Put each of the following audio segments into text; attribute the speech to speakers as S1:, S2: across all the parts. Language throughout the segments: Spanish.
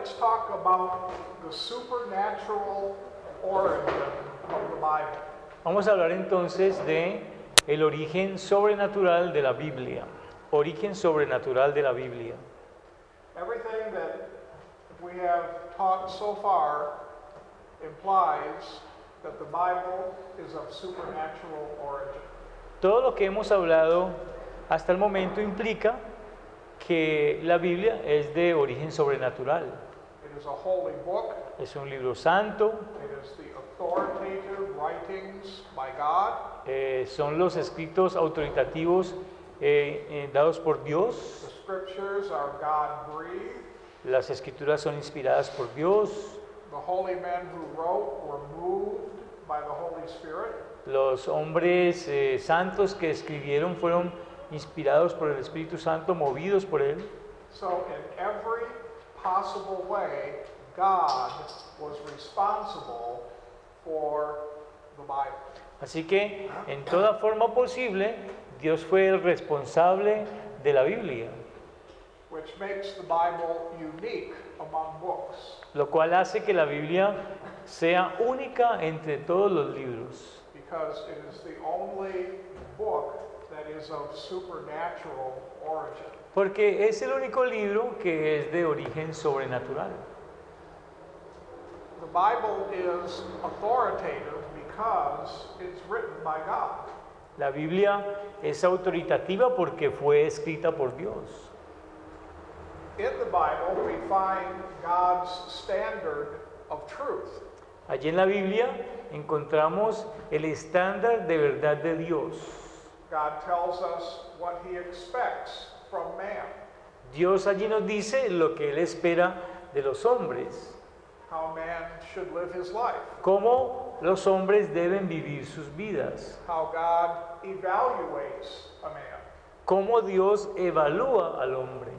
S1: let's talk about the supernatural origin of the Bible.
S2: Vamos a hablar entonces de el origen sobrenatural de la Biblia. Origen sobrenatural de la Biblia.
S1: Everything that we have taught so far implies that the Bible is of supernatural origin.
S2: Todo lo que hemos hablado hasta el momento implica que la Biblia es de origen sobrenatural.
S1: It is a holy book.
S2: Es un libro santo,
S1: It is the authoritative writings by God.
S2: son los escritos autoritativos dados por Dios.
S1: The scriptures are God-breathed.
S2: Las escrituras son inspiradas por Dios.
S1: The holy men who wrote were moved by the Holy Spirit.
S2: Los hombres santos que escribieron fueron inspirados por el Espíritu Santo, movidos por él.
S1: So in every possible way, God was responsible for the Bible.
S2: Así que en toda forma posible, Dios fue el responsable de la Biblia,
S1: Which makes the Bible unique among books,
S2: lo cual hace que la Biblia sea única entre todos los libros,
S1: because it is the only book that is of supernatural origin.
S2: porque es el único libro que es de origen sobrenatural.
S1: The Bible is authoritative because it's written by God.
S2: La Biblia es autoritativa porque fue escrita por Dios.
S1: In the Bible, we find God's standard of truth.
S2: Allí en la Biblia encontramos el estándar de verdad de Dios.
S1: God tells us what he expects from man,
S2: Dios allí nos dice lo que Él espera de los hombres,
S1: how man should live his life,
S2: cómo los hombres deben vivir sus vidas,
S1: how God evaluates a man,
S2: cómo Dios evalúa al hombre,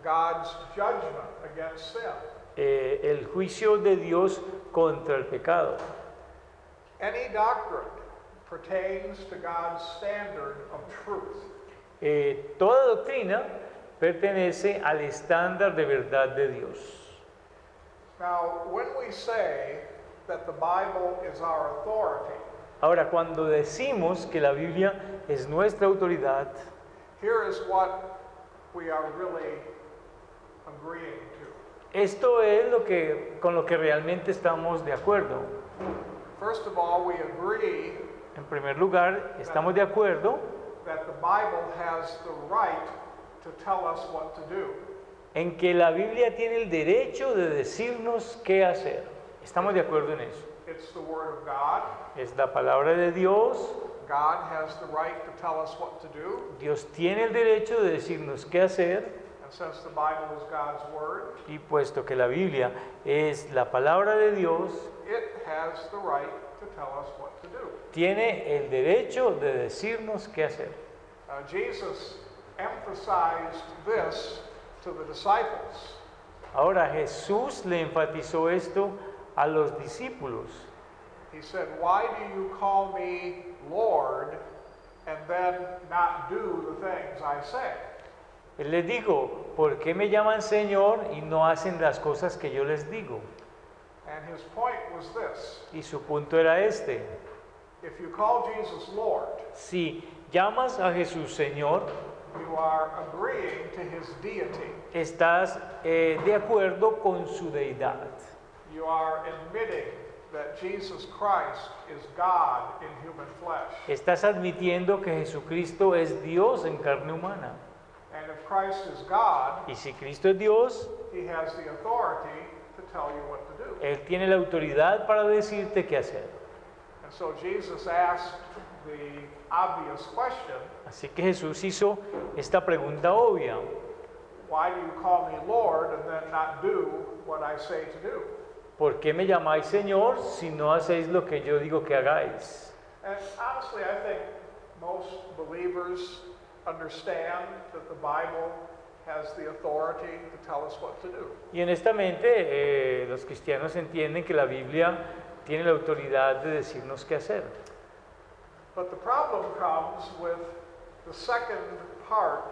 S1: God's judgment against sin.
S2: el juicio de Dios contra el pecado.
S1: Any doctrine pertains to God's standard of truth.
S2: Toda doctrina pertenece al estándar de verdad de Dios.
S1: Now, when we say that the Bible is our authority,
S2: Ahora, cuando decimos que la Biblia es nuestra autoridad,
S1: here is what we are really agreeing to.
S2: esto es con lo que realmente estamos de acuerdo.
S1: First of all, we agree
S2: En primer lugar, estamos de acuerdo
S1: that the Bible has the right to tell us what to do.
S2: en que la Biblia tiene el derecho de decirnos qué hacer. Estamos de acuerdo en eso.
S1: It's the Word of God.
S2: Es la palabra de Dios.
S1: God has the right to tell us what to do.
S2: Dios tiene el derecho de decirnos qué hacer.
S1: And since the Bible is God's Word,
S2: Y puesto que la Biblia es la palabra de Dios,
S1: it has the right to tell us what to do.
S2: tiene el derecho de decirnos qué hacer.
S1: Jesus emphasized this to the disciples.
S2: Ahora Jesús le enfatizó esto a los discípulos.
S1: He said, "Why do you call me Lord and then not do the things I say?"
S2: Él les dijo, ¿por qué me llaman Señor y no hacen las cosas que yo les digo?
S1: And his point was this:
S2: Y su punto era este:
S1: if you call Jesus Lord,
S2: si llamas a Jesús Señor,
S1: you are agreeing to his deity.
S2: estás de acuerdo con su deidad.
S1: You are admitting that Jesus Christ is God in human flesh.
S2: Estás admitiendo que Jesucristo es Dios en carne humana.
S1: And if Christ is God,
S2: Y si Cristo es Dios,
S1: he has the authority to tell you what to do.
S2: Él tiene la autoridad para decirte qué hacer.
S1: And so Jesus asked the obvious question,
S2: Así que Jesús hizo esta pregunta obvia:
S1: why do you call me Lord and then not do what I say to do?
S2: ¿por qué me llamáis Señor si no hacéis lo que yo digo que hagáis?
S1: And honestly, I think most believers understand that the Bible has the authority to tell us what to do.
S2: Y honestamente, los cristianos entienden que la Biblia tiene la autoridad de decirnos qué hacer.
S1: But the problem comes with the second part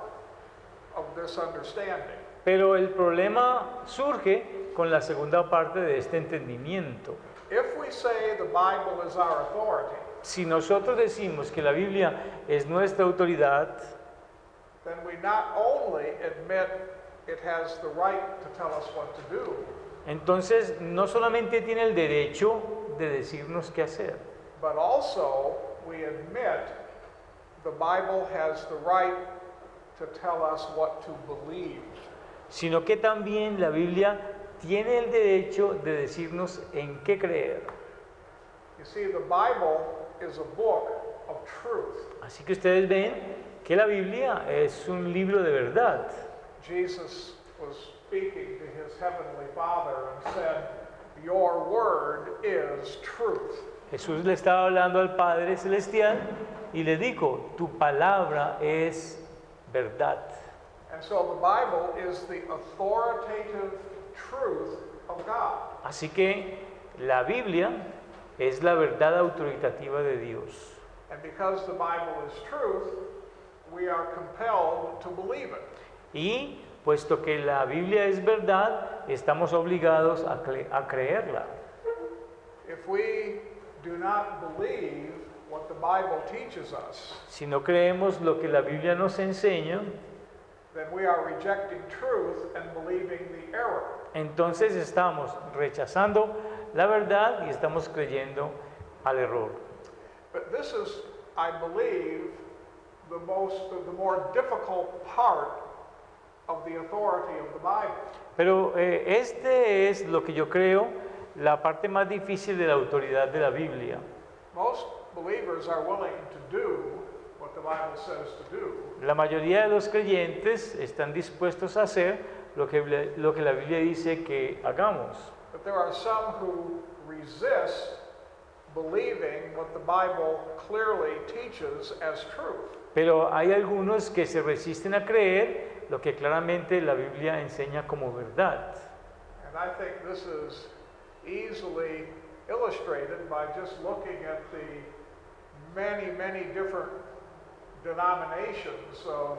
S1: of this understanding.
S2: Pero el problema surge con la segunda parte de este entendimiento.
S1: If we say the Bible is our authority,
S2: Si nosotros decimos que la Biblia es nuestra autoridad,
S1: then we not only admit it has the right to tell us what to do,
S2: entonces no solamente tiene el derecho de decirnos qué hacer,
S1: but also we admit the Bible has the right to tell us what to believe.
S2: sino que también la Biblia tiene el derecho de decirnos en qué creer.
S1: You see, the Bible is a book of truth.
S2: Así que ustedes ven que la Biblia es un libro de verdad.
S1: Jesus was speaking to his heavenly Father and said, "Your word is truth."
S2: Jesús le estaba hablando al Padre Celestial y le dijo, tu palabra es verdad.
S1: And so the Bible is the authoritative truth of God.
S2: Así que la Biblia es la verdad autoritativa de Dios.
S1: And because the Bible is truth, we are compelled to believe it.
S2: Y puesto que la Biblia es verdad, estamos obligados a creerla.
S1: If we do not believe what the Bible teaches us,
S2: Si no creemos lo que la Biblia nos enseña,
S1: then we are rejecting truth and believing the error.
S2: entonces estamos rechazando la verdad y estamos creyendo al error.
S1: But this is, I believe, the more difficult part of the authority of the Bible.
S2: Pero este es lo que yo creo, la parte más difícil de la autoridad de la Biblia.
S1: Most believers are willing to do what the Bible says to do,
S2: La mayoría de los creyentes están dispuestos a hacer lo que la Biblia dice que hagamos.
S1: but there are some who resist believing what the Bible clearly teaches as truth.
S2: Pero hay algunos que se resisten a creer lo que claramente la Biblia enseña como verdad.
S1: And I think this is easily illustrated by just looking at the many different denominations of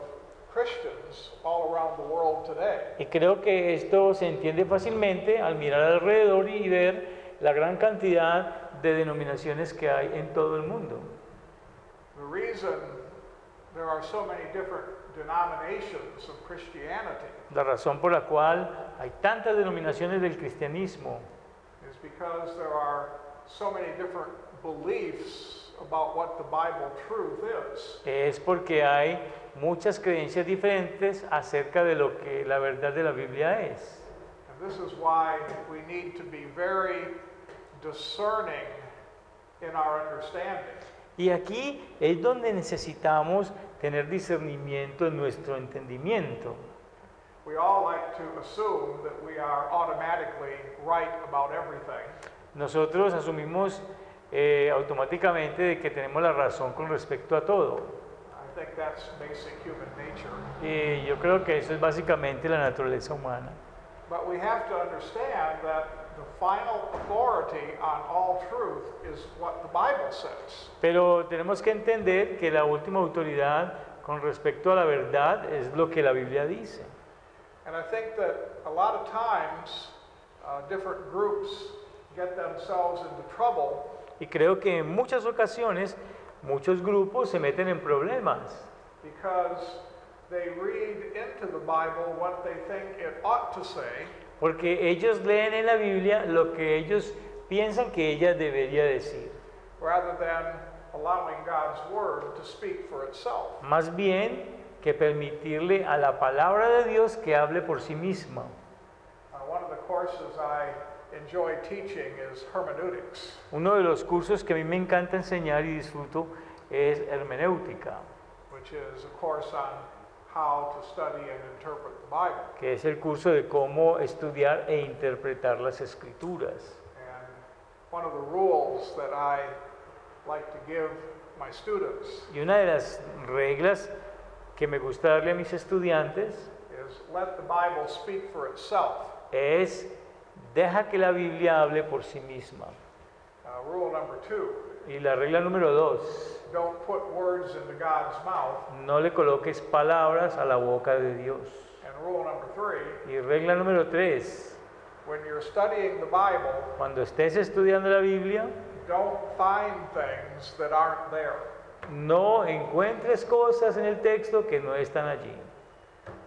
S1: Christians all around the world today.
S2: Y creo que esto se entiende fácilmente al mirar alrededor y ver la gran cantidad de denominaciones que hay en todo el mundo.
S1: The reason there are so many different denominations of Christianity
S2: La razón por la cual hay tantas denominaciones del cristianismo
S1: is because there are so many different beliefs about what the Bible truth is.
S2: es porque hay muchas creencias diferentes acerca de lo que la verdad de la Biblia es.
S1: And this is why we need to be very discerning in our understanding.
S2: Y aquí es donde necesitamos tener discernimiento en nuestro entendimiento.
S1: We all like to assume that we are automatically right about everything.
S2: Nosotros asumimos automáticamente de que tenemos la razón con respecto a todo.
S1: I think that's basic human nature.
S2: Y yo creo que eso es básicamente la naturaleza humana.
S1: But we have to understand that the final authority on all truth is what the Bible says.
S2: Pero tenemos que entender que la última autoridad con respecto a la verdad es lo que la Biblia dice.
S1: And I think that a lot of times different groups get themselves into trouble
S2: Y creo que en muchas ocasiones muchos grupos se meten en problemas
S1: because they read into the Bible what they think it ought to say,
S2: porque ellos leen en la Biblia lo que ellos piensan que ella debería decir,
S1: rather than allowing God's word to speak for itself.
S2: más bien que permitirle a la palabra de Dios que hable por sí misma.
S1: One of the courses I enjoy teaching is hermeneutics.
S2: Uno de los cursos que a mí me encanta enseñar y disfruto es hermenéutica,
S1: Which is a course on how to study and interpret the Bible.
S2: que es el curso de cómo estudiar e interpretar las escrituras.
S1: And one of the rules that I like to give my students
S2: Y una de las reglas que me gusta darle a mis estudiantes
S1: is let the Bible speak for itself.
S2: es deja que la Biblia hable por sí misma.
S1: Rule number 2,
S2: Y la regla número 2,
S1: don't put words into God's mouth.
S2: no le coloques palabras a la boca de Dios.
S1: And rule number 3,
S2: Y regla número 3,
S1: when you're studying the Bible,
S2: cuando estés estudiando la Biblia,
S1: don't find things that aren't there.
S2: no encuentres cosas en el texto que no están allí.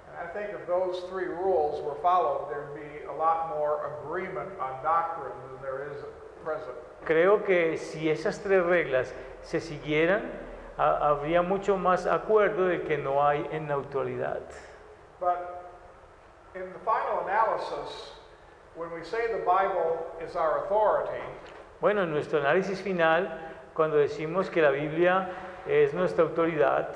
S1: And I think if those 3 rules were followed, there'd be a lot more agreement on doctrine than there is at present.
S2: Creo que si esas 3 reglas se siguieran, habría mucho más acuerdo del que no hay en la actualidad.
S1: But in the final analysis, when we say the Bible is our authority,
S2: Bueno, en nuestro análisis final, cuando decimos que la Biblia es nuestra autoridad,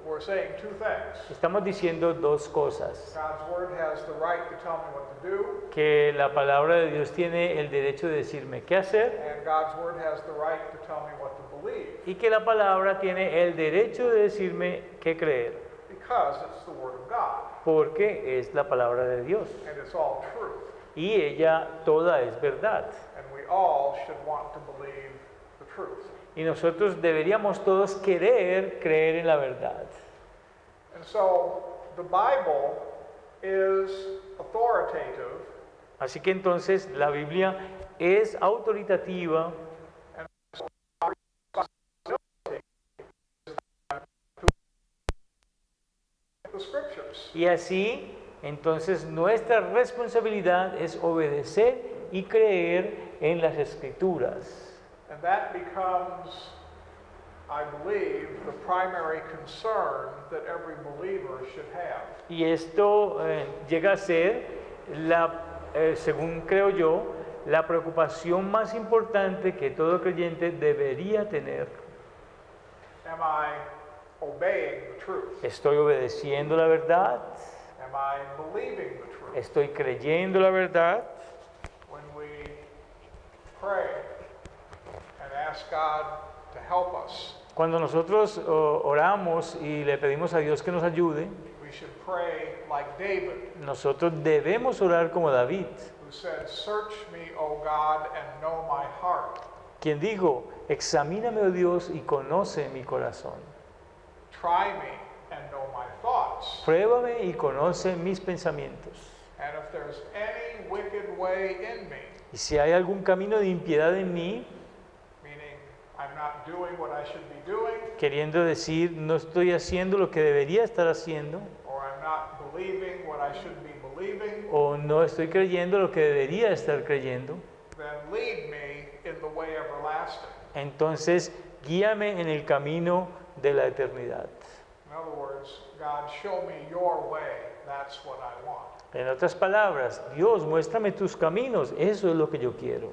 S1: we're saying 2 things.
S2: estamos diciendo 2 cosas.
S1: God's Word has the right to tell me what to do,
S2: Que la palabra de Dios tiene el derecho de decirme qué hacer
S1: and God's Word has the right to tell me what to believe,
S2: y que la palabra tiene el derecho de decirme qué creer,
S1: because it's the Word of God,
S2: porque es la palabra de Dios
S1: and it's all truth,
S2: y ella toda es verdad.
S1: and we all should want to believe the truth.
S2: Y nosotros deberíamos todos creer en la verdad.
S1: And so the Bible is authoritative,
S2: Así que entonces la Biblia es autoritativa
S1: the Scriptures.
S2: y así entonces nuestra responsabilidad es obedecer y creer en las Escrituras.
S1: And that becomes, I believe, the primary concern that every believer should have.
S2: Y esto llega a ser, según creo yo, la preocupación más importante que todo creyente debería tener.
S1: Am I obeying the truth?
S2: ¿Estoy obedeciendo la verdad?
S1: Am I believing the truth?
S2: ¿Estoy creyendo la verdad?
S1: When we pray and ask God to help us,
S2: Cuando nosotros oramos y le pedimos a Dios que nos ayude,
S1: we should pray like David,
S2: nosotros debemos orar como David,
S1: who said, "Search me, O God, and know my heart.
S2: quien dijo, examíname, oh Dios, y conoce mi corazón.
S1: Try me and know my thoughts.
S2: Pruébame y conoce mis pensamientos.
S1: And if there's any wicked way in me,"
S2: Y si hay algún camino de impiedad en mí,
S1: meaning I'm not doing what I should be doing,
S2: queriendo decir, no estoy haciendo lo que debería estar haciendo,
S1: or I'm not believing what I should be believing,
S2: o no estoy creyendo lo que debería estar creyendo,
S1: then lead me in the way everlasting.
S2: entonces guíame en el camino de la eternidad.
S1: In other words, God, show me your way. That's what I want.
S2: En otras palabras, Dios, muéstrame tus caminos, eso es lo que yo quiero.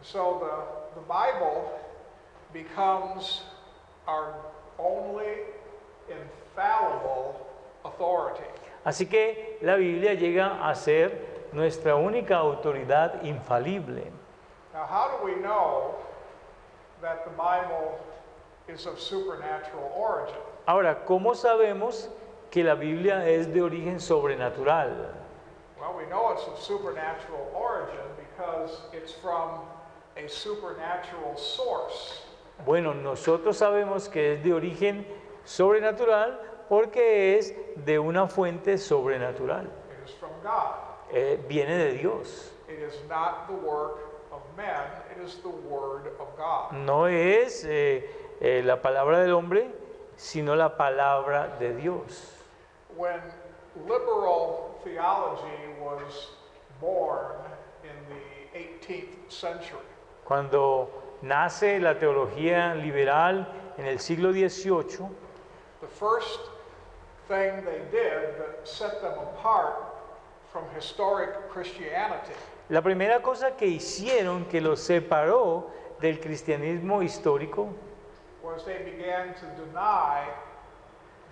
S1: So the Bible becomes our only infallible authority.
S2: Así que la Biblia llega a ser nuestra única autoridad infalible.
S1: Now, how do we know that the Bible is of supernatural origin?
S2: Ahora, ¿cómo sabemos que la Biblia es de origen sobrenatural?
S1: Well, we know it's of supernatural origin because it's from a supernatural source.
S2: Bueno, nosotros sabemos que es de origen sobrenatural porque es de una fuente sobrenatural.
S1: It is from God.
S2: Viene de Dios.
S1: It is not the work of men, it is the word of God.
S2: No es la palabra del hombre, sino la palabra de Dios.
S1: When liberal theology was born in the 18th century,
S2: Cuando nace la teología liberal en el siglo XVIII,
S1: the first thing they did that set them apart from historic Christianity
S2: la primera cosa que hicieron que los separó del cristianismo histórico
S1: was they began to deny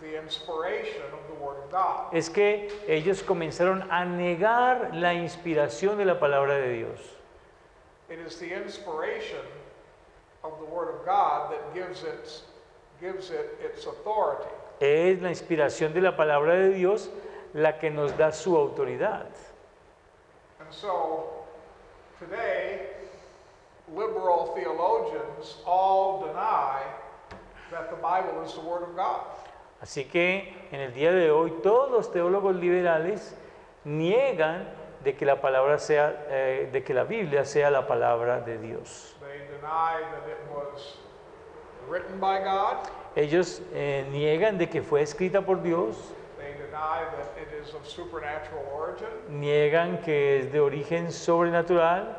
S1: the inspiration of the Word of God.
S2: es que ellos comenzaron a negar la inspiración de la palabra de Dios.
S1: It is the inspiration of the Word of God that gives it its authority.
S2: Es la inspiración de la palabra de Dios la que nos da su autoridad.
S1: And so today, liberal theologians all deny that the Bible is the Word of God.
S2: Así que en el día de hoy todos los teólogos liberales niegan de que la palabra sea, de que la Biblia sea la palabra de Dios.
S1: They deny that it was written by God.
S2: Ellos niegan de que fue escrita por Dios,
S1: They deny that it is of supernatural origin.
S2: niegan que es de origen sobrenatural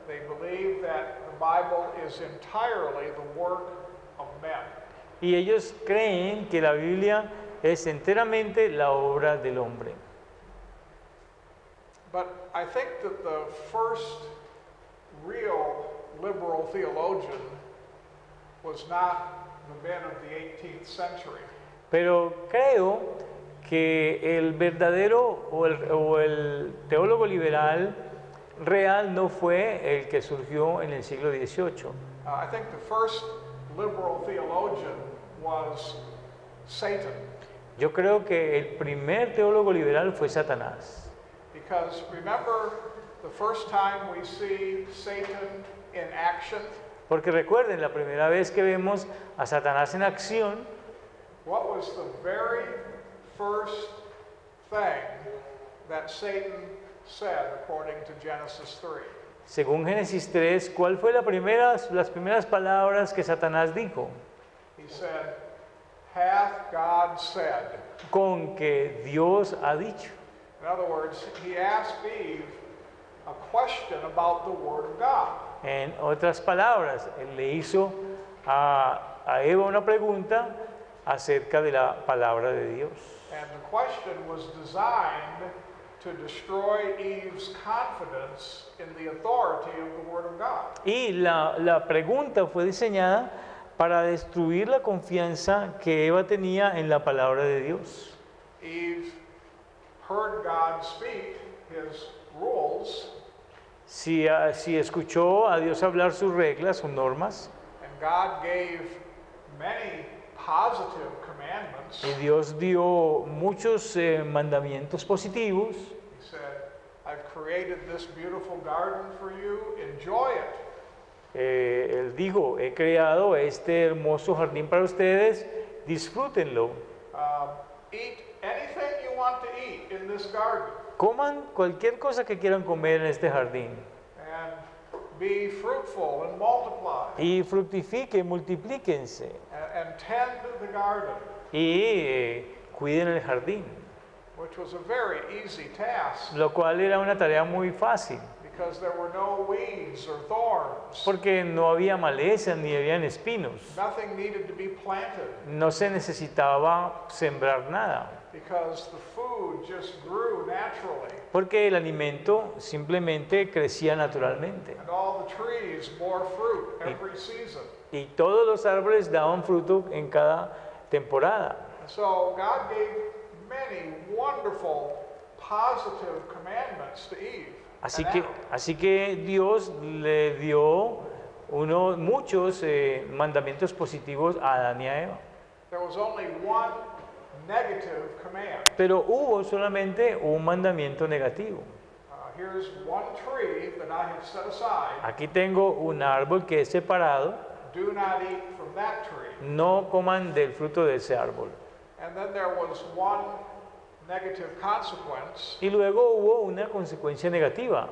S1: They believe that the Bible is entirely the work of men.
S2: y ellos creen que la Biblia es enteramente la obra del hombre.
S1: But I think that the first real liberal theologian was not the men of the 18th century.
S2: Pero creo que el verdadero o el teólogo liberal real no fue el que surgió en el siglo XVIII.
S1: I think the first liberal theologian was Satan,
S2: Yo creo que el primer teólogo liberal fue Satanás.
S1: because remember the first time we see Satan in action,
S2: Porque recuerden, la primera vez que vemos a Satanás en acción,
S1: what was the very first thing that Satan said according to Genesis 3?
S2: según Génesis 3, ¿cuál fue las primeras palabras que Satanás dijo?
S1: He said, "Hath God said?"
S2: Con que Dios ha dicho.
S1: In other words, he asked Eve a question about the Word of God.
S2: En otras palabras, él le hizo a Eva una pregunta acerca de la palabra de Dios.
S1: And the question was designed to destroy Eve's confidence in the authority of the Word of God.
S2: Y la pregunta fue diseñada para destruir la confianza que Eva tenía en la palabra de Dios.
S1: Eve heard God speak his rules,
S2: Si escuchó a Dios hablar sus reglas, sus normas,
S1: and God gave many positive commandments.
S2: y Dios dio muchos mandamientos positivos,
S1: He said, "I've created this beautiful garden for you, enjoy it."
S2: él dijo, he creado este hermoso jardín para ustedes, disfrútenlo.
S1: Eat anything you want to eat in this garden,
S2: Coman cualquier cosa que quieran comer en este jardín
S1: and be fruitful and multiply,
S2: y fructifiquen, multiplíquense
S1: and tend the garden,
S2: y cuiden el jardín,
S1: which was a very easy task
S2: lo cual era una tarea muy fácil
S1: because there were no weeds or thorns.
S2: porque no había malezas ni habían espinos,
S1: Nothing needed to be planted
S2: no se necesitaba sembrar nada
S1: because the food just grew naturally,
S2: porque el alimento simplemente crecía naturalmente
S1: and all the trees bore fruit every season.
S2: y todos los árboles daban fruto en cada temporada.
S1: And so God gave many wonderful positive commandments to Eve.
S2: Así
S1: and
S2: que,
S1: Adam.
S2: así que Dios le dio muchos mandamientos positivos a Adán y a Eva.
S1: There was only one negative command.
S2: Pero hubo solamente un mandamiento negativo.
S1: Here's one tree that I have set aside.
S2: Aquí tengo un árbol que es separado,
S1: Do not eat from that tree.
S2: no coman del fruto de ese árbol.
S1: And then there was one negative consequence.
S2: Y luego hubo una consecuencia negativa,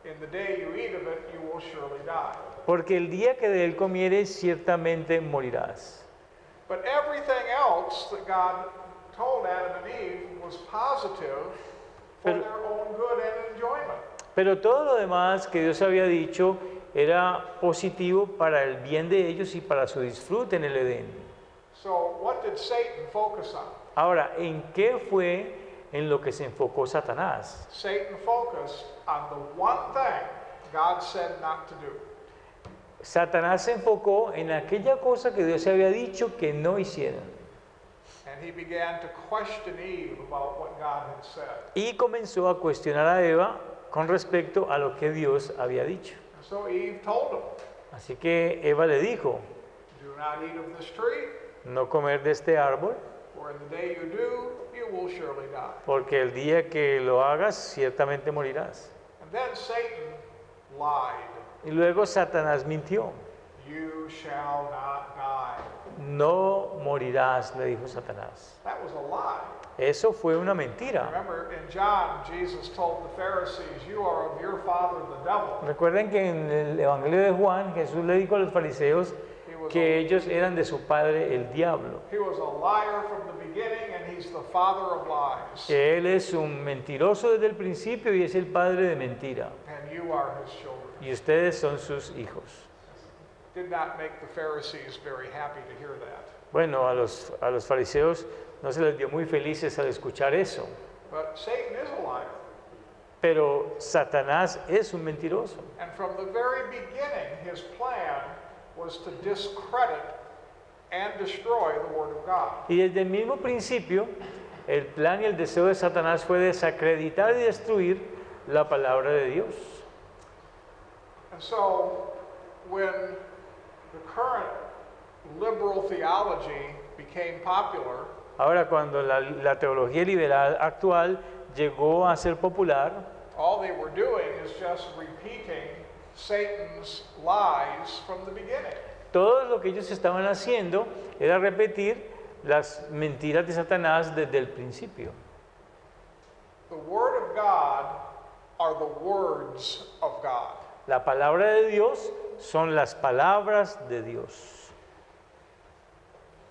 S1: In the day you eat of it, you will surely die.
S2: porque el día que de él comieres ciertamente morirás.
S1: But everything else that God told Adam and Eve was positive for
S2: Pero-
S1: their own good and enjoyment.
S2: Pero todo lo demás que Dios había dicho era positivo para el bien de ellos y para su disfrute en el Edén.
S1: So what did Satan focus on?
S2: Ahora, ¿en qué fue en lo que se enfocó Satanás?
S1: Satan focused on the one thing God said not to do.
S2: Satanás se enfocó en aquella cosa que Dios había dicho que no hicieran.
S1: And he began to question Eve about what God had said.
S2: Y comenzó a cuestionar a Eva con respecto a lo que Dios había dicho.
S1: And so Eve told him,
S2: Así que Eva le dijo,
S1: "Do not eat of this tree,
S2: no comer de este árbol,
S1: for in the day you do, you will surely die."
S2: porque el día que lo hagas ciertamente morirás.
S1: And then Satan lied.
S2: Y luego Satanás mintió.
S1: You shall not die.
S2: No morirás, le dijo Satanás.
S1: That was a lie.
S2: Eso fue una mentira.
S1: Remember, in John, Jesus told the Pharisees, you are of your father, the devil.
S2: Recuerden que en el Evangelio de Juan, Jesús le dijo a los fariseos que ellos eran de su padre el diablo.
S1: He was a liar from the beginning, and he's the father of lies.
S2: Que él es un mentiroso desde el principio y es el padre de mentira.
S1: And you are his children.
S2: Y ustedes son sus hijos.
S1: Did not make the Pharisees very happy to hear that.
S2: Bueno, a los fariseos no se les dio muy felices al escuchar eso.
S1: But Satan is a liar.
S2: Pero Satanás es un mentiroso.
S1: And from the very beginning, his plan was to discredit and destroy the Word of God.
S2: Y desde el mismo principio, el plan y el deseo de Satanás fue desacreditar y destruir la palabra de Dios.
S1: And so, when the current liberal theology became popular,
S2: Ahora, cuando la teología liberal actual llegó a ser popular,
S1: all they were doing is just repeating Satan's lies from the beginning.
S2: todo lo que ellos estaban haciendo era repetir las mentiras de Satanás desde el principio.
S1: The Word of God are the words of God.
S2: La palabra de Dios son las palabras de Dios.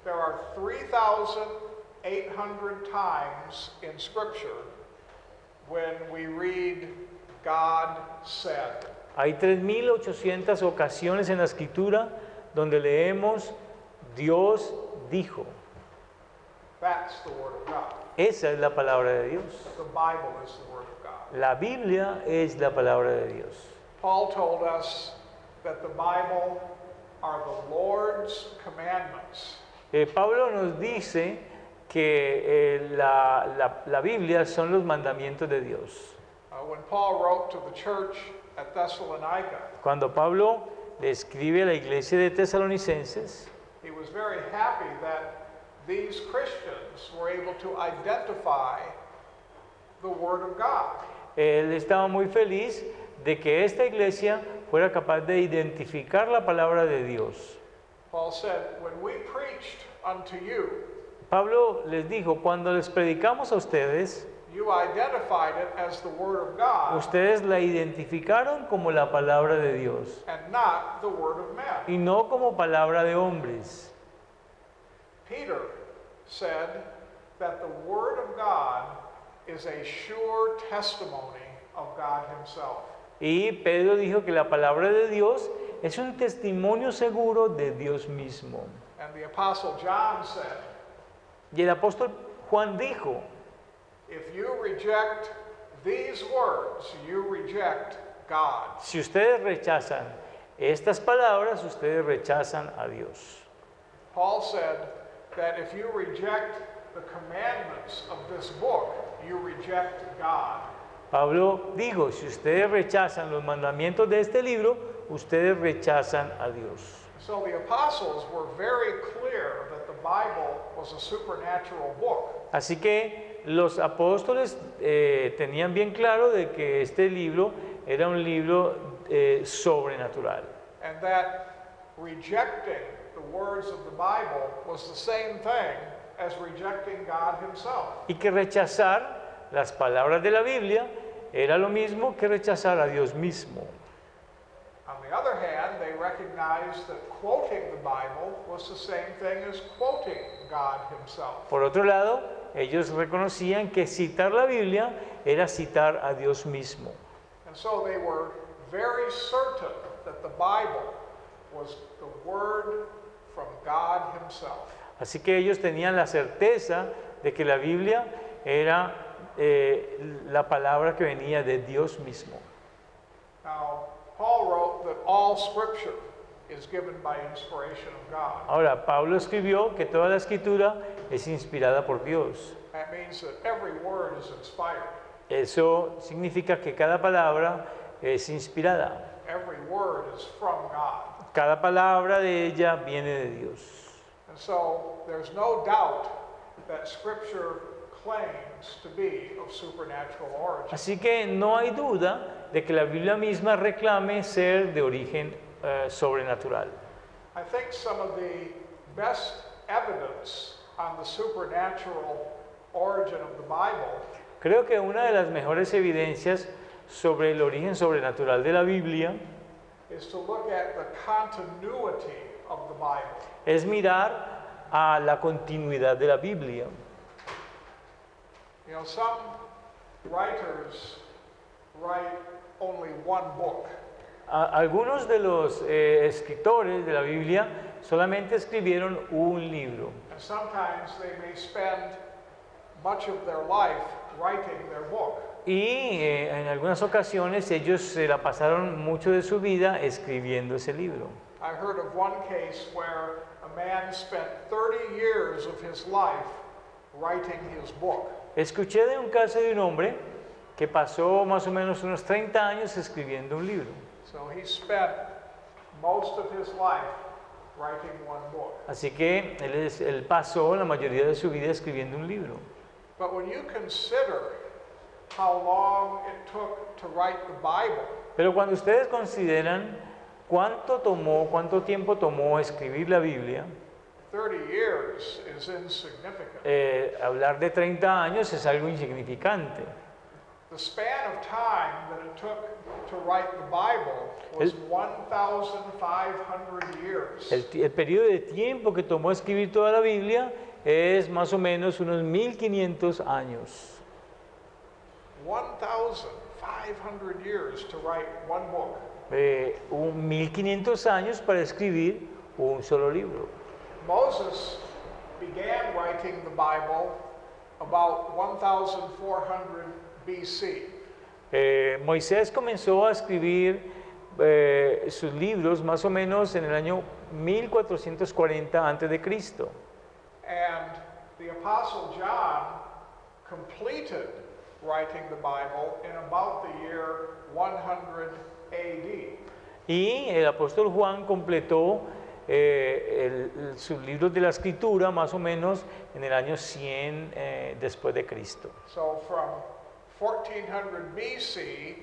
S1: There are 3,800 times in Scripture when we read God said.
S2: Hay 3.800 ocasiones en la Escritura donde leemos Dios dijo.
S1: That's the Word of God.
S2: Esa es la palabra de Dios.
S1: The Bible is the Word of God.
S2: La Biblia es la palabra de Dios.
S1: Paul told us that the Bible are the Lord's commandments.
S2: Pablo nos dice que la Biblia son los mandamientos de Dios.
S1: When Paul wrote to the church at Thessalonica,
S2: Cuando Pablo le escribe a la iglesia de Tesalonicenses,
S1: he was very happy that these Christians were able to identify the Word of God.
S2: él estaba muy feliz de que esta iglesia fuera capaz de identificar la palabra de Dios.
S1: Paul said, when we preached unto you,
S2: Pablo les dijo, cuando les predicamos a ustedes,
S1: you identified it as the Word of God
S2: ustedes la identificaron como la palabra de Dios
S1: and not the Word of men.
S2: y no como palabra de hombres.
S1: Peter said that the Word of God is a sure testimony of God Himself.
S2: Y Pedro dijo que la palabra de Dios es un testimonio seguro de Dios mismo.
S1: And the Apostle John said,
S2: Y el apóstol Juan dijo,
S1: if you reject these words, you reject God.
S2: si ustedes rechazan estas palabras, ustedes rechazan a Dios.
S1: Paul said that if you reject the commandments of this book, you reject God.
S2: Pablo dijo, si ustedes rechazan los mandamientos de este libro, ustedes rechazan a Dios.
S1: So the apostles were very clear that the Bible was a supernatural book.
S2: Así que los apóstoles tenían bien claro de que este libro era un libro sobrenatural.
S1: And that rejecting the words of the Bible was the same thing as rejecting God Himself.
S2: Y que rechazar las palabras de la Biblia era lo mismo que rechazar a Dios mismo.
S1: On the other hand, they recognized that quoting the Bible was the same thing as quoting God Himself.
S2: Por otro lado, ellos reconocían que citar la Biblia era citar a Dios mismo.
S1: And so they were very certain that the Bible was the Word from God Himself.
S2: Así que ellos tenían la certeza de que la Biblia era la palabra que venía de Dios mismo.
S1: Now, Paul wrote that all Scripture is given by inspiration of God.
S2: Ahora, Pablo escribió que toda la escritura es inspirada por Dios.
S1: That means that every word is inspired.
S2: Eso significa que cada palabra es inspirada.
S1: Every word is from God.
S2: Cada palabra de ella viene de Dios.
S1: And so there's no doubt that Scripture claims to be of supernatural origin.
S2: Así que no hay duda de que la Biblia misma reclame ser de origen sobrenatural.
S1: I think some of the best evidence on the supernatural origin of the Bible
S2: Creo que una de las mejores evidencias sobre el origen sobrenatural de la Biblia
S1: is to look at the continuity of the Bible.
S2: es mirar a la continuidad de la Biblia.
S1: You know, some writers write only one book.
S2: Algunos de los escritores de la Biblia solamente escribieron un libro
S1: And sometimes they may spend much of their life writing their book.
S2: y en algunas ocasiones ellos se la pasaron mucho de su vida escribiendo ese libro.
S1: I heard of one case where a man spent 30 years of his life writing his book.
S2: Escuché de un caso de un hombre que pasó más o menos unos 30 años escribiendo un libro.
S1: So he spent most of his life writing one book.
S2: Así que él pasó la mayoría de su vida escribiendo un libro.
S1: But when you consider how long it took to write the Bible,
S2: Pero cuando ustedes consideran cuánto tiempo tomó escribir la Biblia,
S1: 30 years is insignificant.
S2: hablar de 30 años es algo insignificante.
S1: The span of time that it took to write the Bible was 1,500 years.
S2: El periodo de tiempo que tomó escribir toda la Biblia es más o menos unos 1500 años.
S1: 1,500 years to write one book.
S2: 1500 años para escribir un solo libro.
S1: Moses began writing the Bible about 1,400 BC.
S2: Moisés comenzó a escribir sus libros más o menos en el año 1440 a.C.
S1: And the Apostle John completed writing the Bible in about the year 100 AD.
S2: Y el apóstol Juan completó sus libros de la escritura más o menos en el año 100 después de Cristo.
S1: So from 1400 BC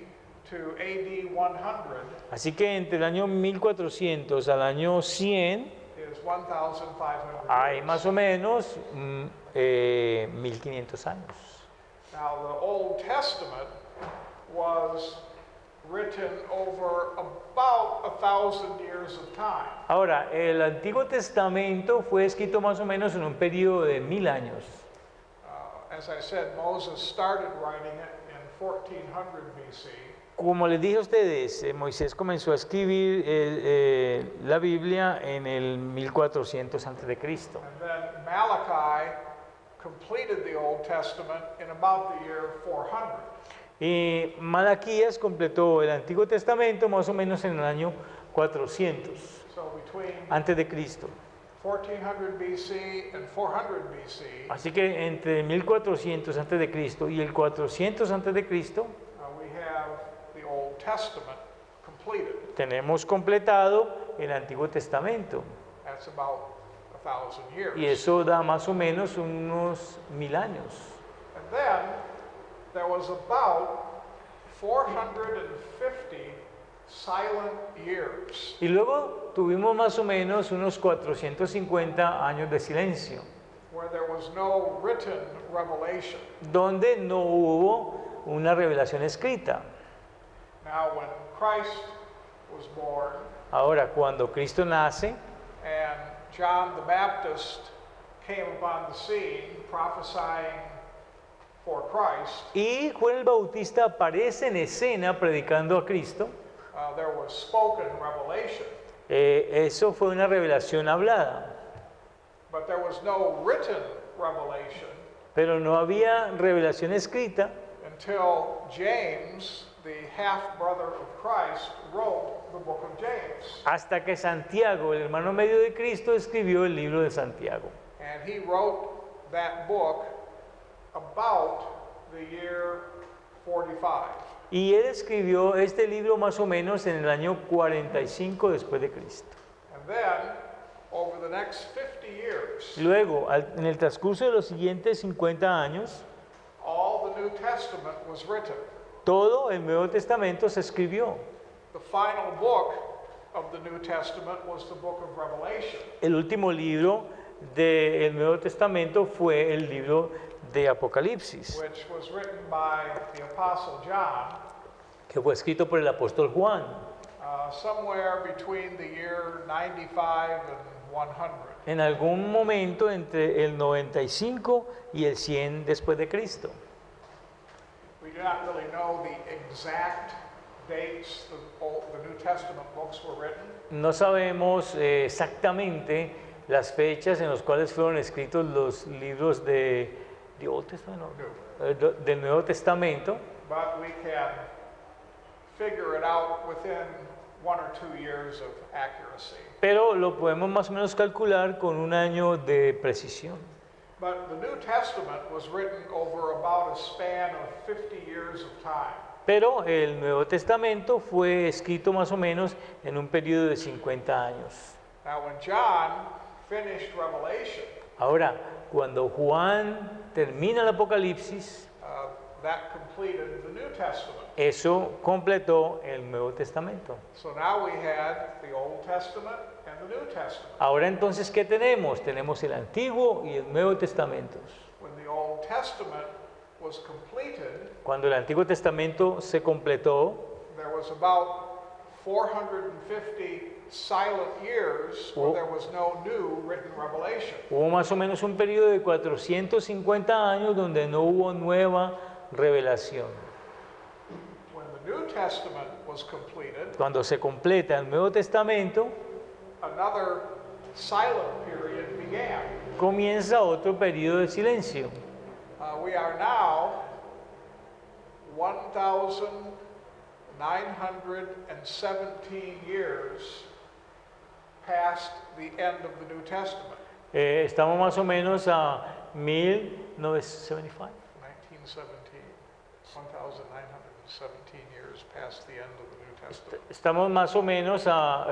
S1: to AD 100
S2: Así que entre el año 1400 al año 100
S1: is 1,500
S2: hay
S1: years.
S2: más o menos 1500 años.
S1: Now the Old Testament was written over about 1,000 years of time.
S2: Ahora, el Antiguo Testamento fue escrito más o menos en un periodo de 1000 años.
S1: As I said, Moses started writing it in 1400 BC.
S2: Como les dije a ustedes, Moisés comenzó a escribir la Biblia en el 1400 a.C.
S1: And then Malachi completed the Old Testament in about the year 400.
S2: Y Malaquías completó el Antiguo Testamento más o menos en el año 400
S1: So between
S2: antes de Cristo.
S1: 1400 BC and 400 BC,
S2: Así que entre 1400 antes de Cristo y el 400 antes de Cristo
S1: we have the Old Testament completed.
S2: tenemos completado el Antiguo Testamento.
S1: That's about 1,000 years.
S2: Y eso da más o menos unos 1000 años.
S1: And then there was about 450 silent years.
S2: Y luego tuvimos más o menos unos 450 años de silencio,
S1: Where there was no written revelation.
S2: donde no hubo una revelación escrita.
S1: Now, when Christ was born
S2: Ahora, cuando Cristo nace
S1: and John the Baptist came upon the scene prophesying for Christ,
S2: y Juan el Bautista aparece en escena predicando a Cristo,
S1: there was spoken revelation,
S2: eso fue una revelación hablada,
S1: but there was no written revelation
S2: pero no había revelación escrita
S1: until James, the half-brother of Christ, wrote the book of James.
S2: hasta que Santiago, el hermano medio de Cristo, escribió el libro de Santiago.
S1: And he wrote that book about the year 45.
S2: Y él escribió este libro más o menos en el año 45 después de Cristo.
S1: And then, over the next 50 years,
S2: Luego, en el transcurso de los siguientes 50 años,
S1: all the New Testament was written.
S2: todo el Nuevo Testamento se escribió.
S1: The final book of the New Testament was the book of Revelation,
S2: El último libro del Nuevo Testamento fue el libro de Apocalipsis,
S1: which was written by the Apostle John
S2: que fue escrito por el apóstol Juan,
S1: somewhere between the year 95 and 100.
S2: en algún momento entre el 95 y el 100 después de Cristo.
S1: We do not really know the exact dates the New Testament books were written,
S2: No sabemos exactamente las fechas en las cuales fueron escritos los libros de the Old Testament, no, del Nuevo Testamento,
S1: but we can figure it out within 1 or 2 years of accuracy.
S2: pero lo podemos más o menos calcular con un año de precisión.
S1: But the New Testament was written over about a span of 50 years of time.
S2: Pero el Nuevo Testamento fue escrito más o menos en un periodo de 50 años.
S1: Now, when John finished Revelation,
S2: Ahora, cuando Juan termina el Apocalipsis,
S1: that completed the New Testament.
S2: eso completó el Nuevo Testamento.
S1: So now we had the Old Testament and the New Testament.
S2: Ahora entonces, ¿qué tenemos? Tenemos el Antiguo y el Nuevo Testamentos.
S1: When the Old Testament was completed,
S2: Cuando el Antiguo Testamento se completó,
S1: there was about 450 silent years where there was no new written revelation.
S2: hubo más o menos un periodo de 450 años donde no hubo nueva revelación.
S1: When the New Testament was completed,
S2: Cuando se completa el Nuevo Testamento,
S1: another silent period began.
S2: comienza otro periodo de silencio.
S1: We are now 1,917 years past the end of the New Testament.
S2: Estamos más o menos a 1975.
S1: 1,917 years past the end of the New Testament.
S2: Estamos más o menos a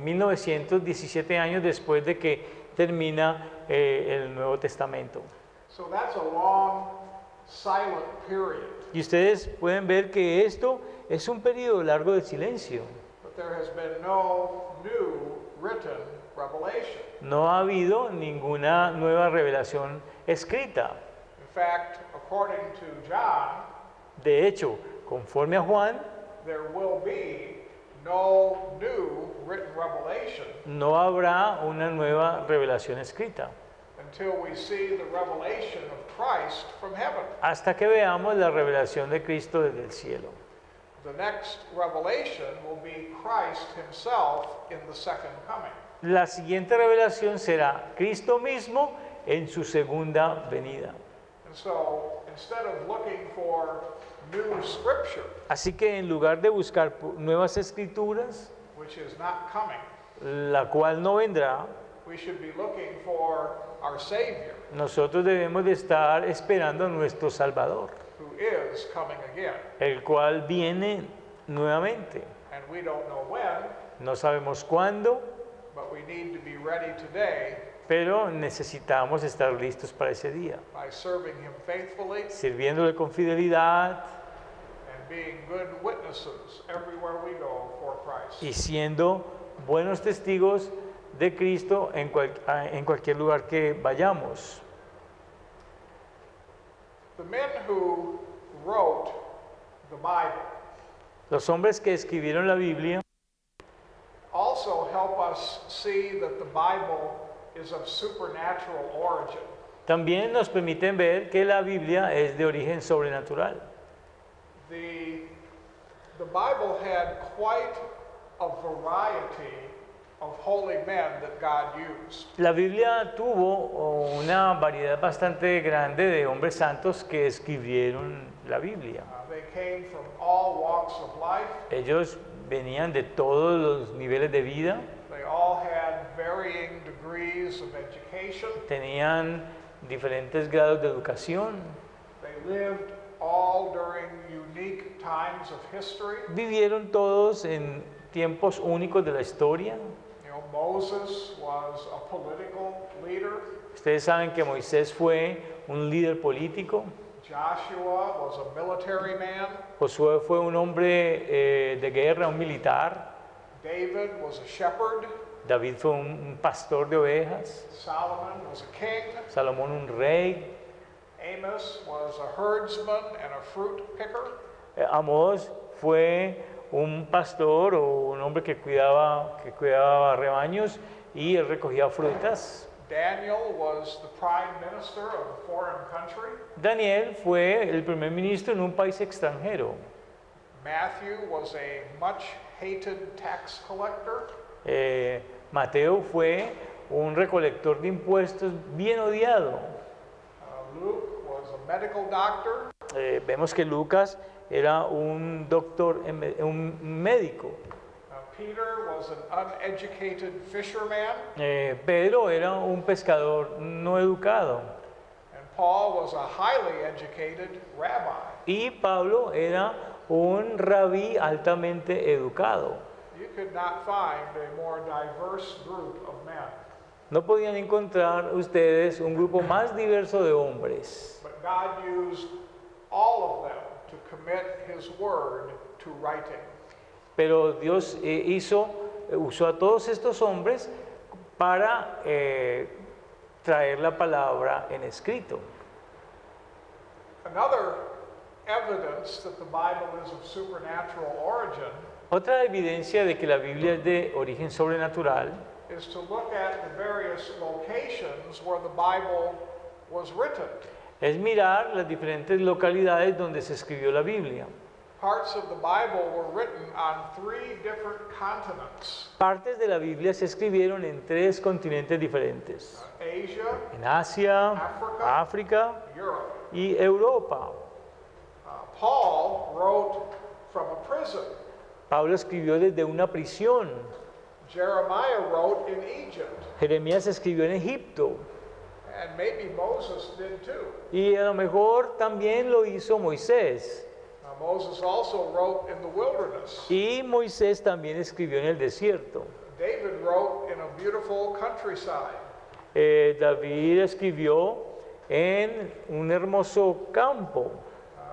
S2: 1917 años después de que termina el Nuevo Testamento.
S1: So that's a long silent period.
S2: Y ustedes pueden ver que esto es un periodo largo de silencio.
S1: But there has been no new written revelation.
S2: No ha habido ninguna nueva revelación escrita.
S1: In fact, according to John,
S2: De hecho, conforme a Juan,
S1: there will be no new written revelation
S2: no habrá una nueva revelación escrita
S1: until we see the revelation of Christ from heaven.
S2: hasta que veamos la revelación de Cristo desde el cielo.
S1: The next revelation will be Christ himself in the second coming.
S2: La siguiente revelación será Cristo mismo en su segunda venida.
S1: And so, instead of looking for new scripture,
S2: Así que en lugar de buscar nuevas escrituras,
S1: which is not coming,
S2: la cual no vendrá,
S1: we should be looking for our Savior,
S2: nosotros debemos de estar esperando a nuestro Salvador,
S1: who is coming again.
S2: el cual viene nuevamente.
S1: And we don't know when,
S2: No sabemos cuándo,
S1: but we need to be ready today
S2: pero necesitamos estar listos para ese día,
S1: by serving Him faithfully
S2: sirviéndole con fidelidad
S1: and being good witnesses everywhere we go for Christ.
S2: y siendo buenos testigos de Cristo en cualquier lugar que vayamos.
S1: The men who wrote the Bible
S2: Los hombres que escribieron la Biblia
S1: also help us see that the Bible is of supernatural origin.
S2: también nos permiten ver que la Biblia es de origen sobrenatural.
S1: The Bible had quite a variety of holy men that God used.
S2: La Biblia tuvo una variedad bastante grande de hombres santos que escribieron la Biblia.
S1: They came from all walks of life.
S2: Ellos venían de todos los niveles de vida,
S1: They all had varying degrees of education.
S2: tenían diferentes grados de educación,
S1: They lived all during unique times of history.
S2: vivieron todos en tiempos únicos de la historia.
S1: You know, Moses was a political leader.
S2: Ustedes saben que Moisés fue un líder político,
S1: Joshua was a military man.
S2: Josué fue un hombre de guerra, un militar,
S1: David was a shepherd.
S2: David fue un pastor de ovejas,
S1: Solomon was a king.
S2: Salomón un rey,
S1: Amos was a herdsman and a fruit picker.
S2: Amós fue un pastor o un hombre que cuidaba rebaños y él recogía frutas.
S1: Daniel was the prime minister of a foreign country.
S2: Daniel fue el primer ministro en un país extranjero.
S1: Matthew was a much hated tax collector.
S2: Mateo fue un recolector de impuestos bien odiado.
S1: Luke was a medical doctor.
S2: Vemos que Lucas era un doctor, un médico.
S1: Peter was an uneducated fisherman.
S2: Pedro era un pescador no educado.
S1: And Paul was a highly educated rabbi.
S2: Y Pablo era un rabí altamente educado.
S1: You could not find a more diverse group of men.
S2: No podían encontrar ustedes un grupo más diverso de hombres.
S1: But God used all of them to commit His word to writing.
S2: Pero Dios usó a todos estos hombres para traer la palabra en escrito.
S1: Another evidence that the Bible is of supernatural origin
S2: Otra evidencia de que la Biblia es de origen sobrenatural
S1: is to look at the various locations where the Bible was written.
S2: es mirar las diferentes localidades donde se escribió la Biblia.
S1: Parts of the Bible were written on 3 different continents:
S2: Partes de la Biblia se escribieron en 3 continentes diferentes:
S1: Asia,
S2: en Asia,
S1: África,
S2: África
S1: Europe.
S2: y Europa.
S1: Paul wrote from a prison.
S2: Pablo escribió desde una prisión.
S1: Jeremiah wrote in Egypt.
S2: Jeremías escribió en Egipto.
S1: And maybe Moses did too.
S2: Y a lo mejor también lo hizo Moisés.
S1: Moses also wrote in the wilderness.
S2: Y Moisés también escribió en el desierto.
S1: David wrote in a beautiful countryside.
S2: David escribió en un hermoso campo.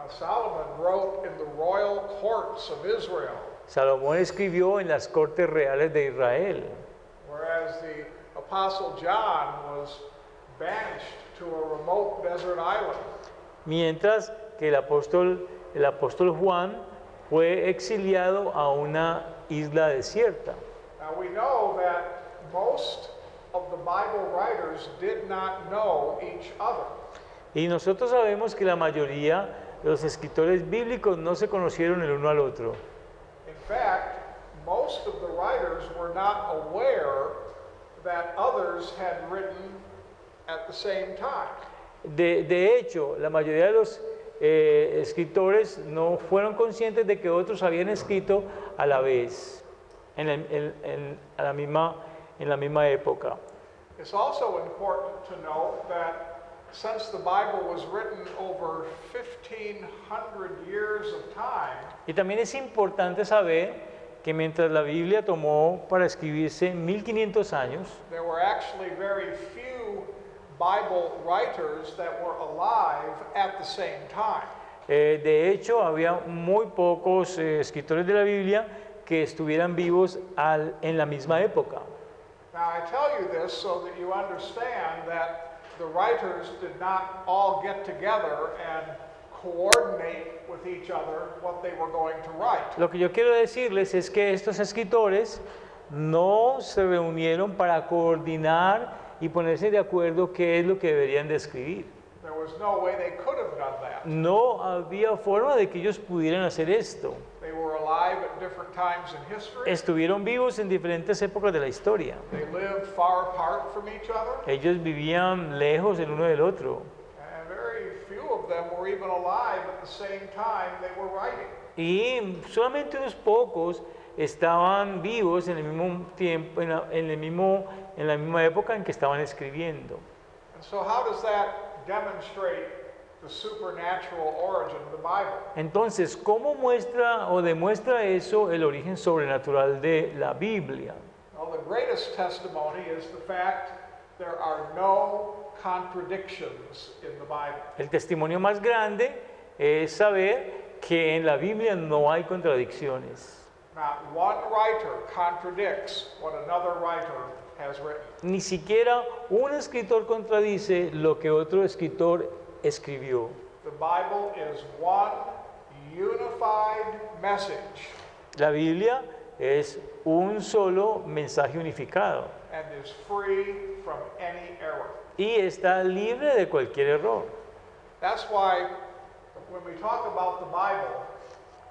S1: Solomon wrote in the royal courts of Israel.
S2: Salomón escribió en las cortes reales de Israel.
S1: Whereas the Apostle John was banished to a remote desert island.
S2: Mientras que el apóstol Juan fue exiliado a una isla desierta.
S1: Now we know that most of the Bible writers did not know each other.
S2: Y nosotros sabemos que la mayoría de los escritores bíblicos no se conocieron el uno al otro.
S1: In fact, most of the writers were not aware that others had written at the same time.
S2: De hecho, la mayoría de los escritores no fueron conscientes de que otros habían escrito a la vez, en la misma época.
S1: It's also important to note that since the Bible was written over 1,500 years of time,
S2: Y también es importante saber que mientras la Biblia tomó para escribirse 1500 años,
S1: there were actually very few Bible writers that were alive at the same time.
S2: de hecho había muy pocos escritores de la Biblia que estuvieran vivos en la misma época.
S1: Now I tell you this so that you understand that the writers did not all get together and coordinate with each other what they were going to write.
S2: Lo que yo quiero decirles es que estos escritores no se reunieron para coordinar y ponerse de acuerdo qué es lo que deberían de escribir.
S1: There was no way they could have done that.
S2: No había forma de que ellos pudieran hacer esto.
S1: They were alive at different times in history.
S2: Estuvieron vivos en diferentes épocas de la historia.
S1: They lived far apart from each other.
S2: Ellos vivían lejos el uno del otro.
S1: And very few of them were even alive at the same time they were writing.
S2: Y solamente unos pocos estaban vivos en el mismo tiempo, en la misma época en que estaban escribiendo.
S1: And so how does that demonstrate the supernatural origin of the Bible?
S2: Entonces, ¿cómo muestra o demuestra eso el origen sobrenatural de la Biblia?
S1: Well, the greatest testimony is the fact there are no contradictions in the Bible.
S2: El testimonio más grande es saber que en la Biblia no hay contradicciones.
S1: Not one writer contradicts what another writer has written.
S2: Ni siquiera un escritor contradice lo que otro escritor escribió.
S1: The Bible is one unified message
S2: La Biblia es un solo mensaje unificado
S1: and is free from any error.
S2: y está libre de cualquier error.
S1: That's why when we talk about the Bible,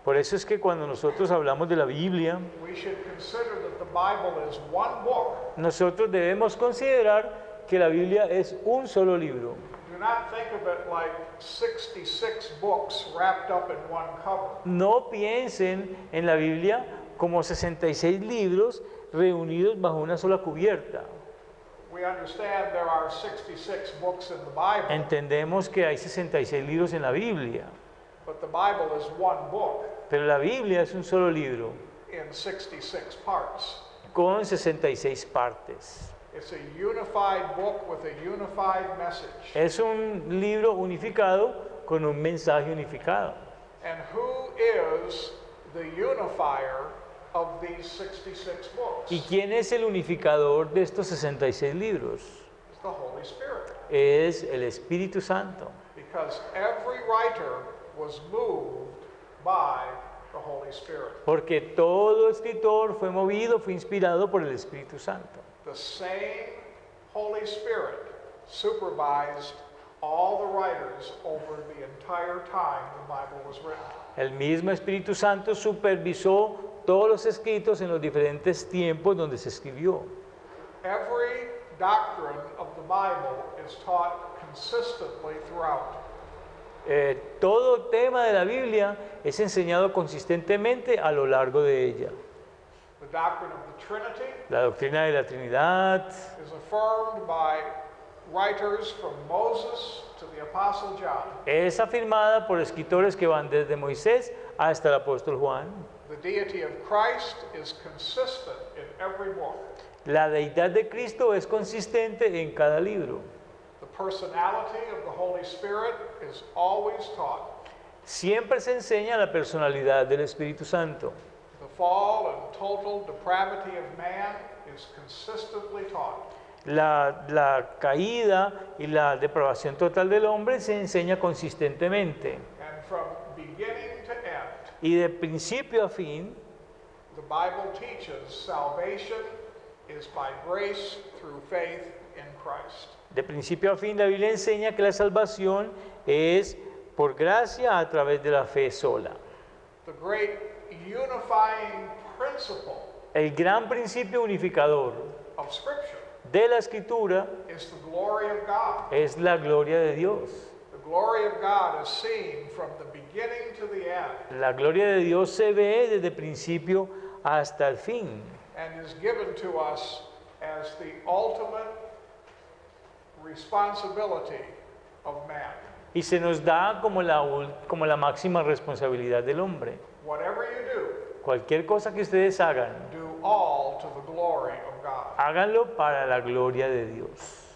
S2: Por eso es que cuando nosotros hablamos de la Biblia,
S1: we should consider that the Bible is one book.
S2: nosotros debemos considerar que la Biblia es un solo libro.
S1: Do not think of it like 66 books wrapped up in one cover.
S2: No piensen en la Biblia como 66 libros reunidos bajo una sola cubierta.
S1: We understand there are 66 books in the Bible,
S2: Entendemos que hay 66 libros en la Biblia,
S1: but the Bible is one book
S2: pero la Biblia es un solo libro
S1: in 66 parts.
S2: con 66 partes.
S1: It's a unified book with a unified message.
S2: Es un libro unificado con un mensaje unificado.
S1: And who is the unifier of these 66 books?
S2: ¿Y quién es el unificador de estos 66 libros?
S1: It's the Holy Spirit.
S2: Es el Espíritu Santo.
S1: Because every writer was moved by the Holy Spirit.
S2: Porque todo escritor fue movido, fue inspirado por el Espíritu Santo.
S1: The same Holy Spirit supervised all the writers over the entire time the Bible was written.
S2: El mismo Espíritu Santo supervisó todos los escritos en los diferentes tiempos donde se escribió.
S1: Every doctrine of the Bible is taught consistently throughout.
S2: Todo tema de la Biblia es enseñado consistentemente a lo largo de ella.
S1: The doctrine of the Trinity
S2: La doctrina de la Trinidad
S1: is affirmed by writers from Moses to the Apostle John.
S2: es afirmada por escritores que van desde Moisés hasta el apóstol Juan.
S1: The deity of Christ is consistent in every book.
S2: La deidad de Cristo es consistente en cada libro.
S1: The personality of the Holy Spirit is always taught.
S2: Siempre se enseña la personalidad del Espíritu Santo.
S1: The fall and total depravity of man is consistently taught.
S2: La caída y la depravación total del hombre se enseña consistentemente.
S1: And from beginning to end,
S2: Y de principio a fin,
S1: the Bible teaches salvation is by grace through faith in Christ.
S2: de principio a fin, la Biblia enseña que la salvación es por gracia a través de la fe sola.
S1: The great unifying principle
S2: El gran principio unificador
S1: of Scripture
S2: de la Escritura
S1: is the glory of God.
S2: es la gloria de Dios.
S1: The glory of God is seen from the beginning to the end
S2: La gloria de Dios se ve desde el principio hasta el fin
S1: and is given to us as the ultimate responsibility of man.
S2: y se nos da como la máxima responsabilidad del hombre.
S1: Whatever you
S2: Cualquier cosa que ustedes hagan,
S1: do all to the glory of God.
S2: háganlo para la gloria de Dios.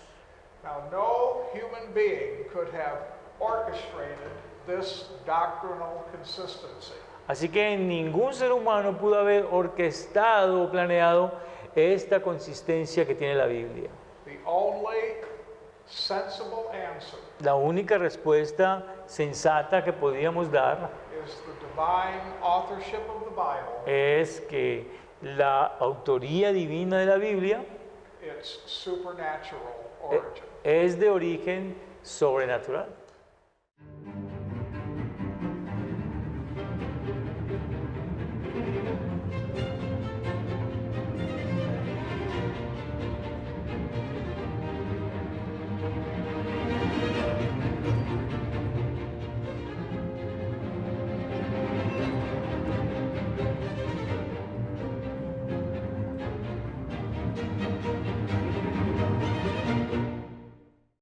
S1: Now, no human being could have orchestrated this doctrinal consistency.
S2: Así que ningún ser humano pudo haber orquestado o planeado esta consistencia que tiene la Biblia.
S1: The only sensible answer
S2: La única respuesta sensata que podíamos dar
S1: is the divine authorship of the Bible,
S2: es que la autoría divina de la Biblia
S1: its supernatural origin.
S2: es de origen sobrenatural.